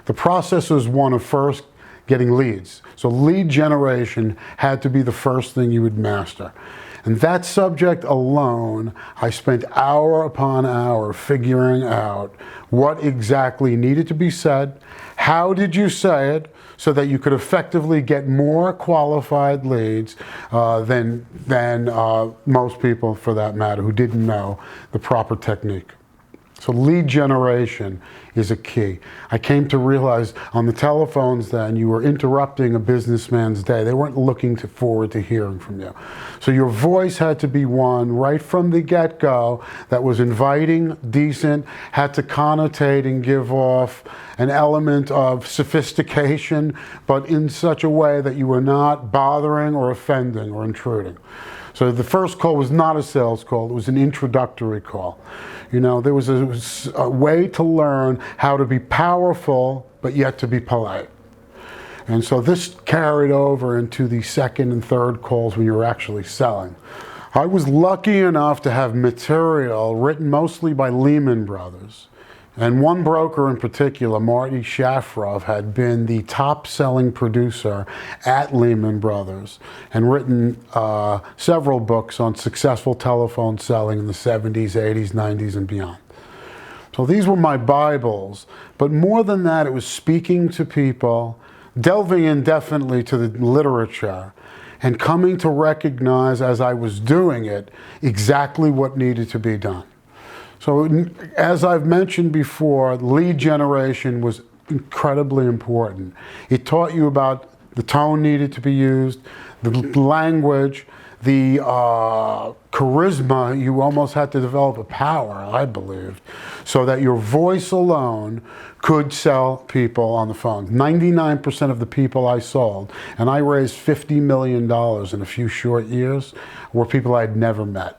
The process was one of first getting leads. So lead generation had to be the first thing you would master. And that subject alone, I spent hour upon hour figuring out what exactly needed to be said, how did you say it, so that you could effectively get more qualified leads than most people, for that matter, who didn't know the proper technique. So lead generation is a key. I came to realize on the telephones then, you were interrupting a businessman's day. They weren't looking forward to hearing from you. So your voice had to be one right from the get-go that was inviting, decent, had to connotate and give off an element of sophistication, but in such a way that you were not bothering or offending or intruding. So the first call was not a sales call, it was an introductory call. You know, there was a way to learn how to be powerful, but yet to be polite. And so this carried over into the second and third calls when you were actually selling. I was lucky enough to have material written mostly by Lehman Brothers. And one broker in particular, Marty Shafroff, had been the top-selling producer at Lehman Brothers and written several books on successful telephone selling in the 70s, 80s, 90s, and beyond. So these were my Bibles, but more than that, it was speaking to people, delving in definitely to the literature, and coming to recognize as I was doing it exactly what needed to be done. So as I've mentioned before, lead generation was incredibly important. It taught you about the tone needed to be used, the language, the charisma. You almost had to develop a power, I believed, so that your voice alone could sell people on the phone. 99% of the people I sold, and I raised $50 million in a few short years, were people I'd never met.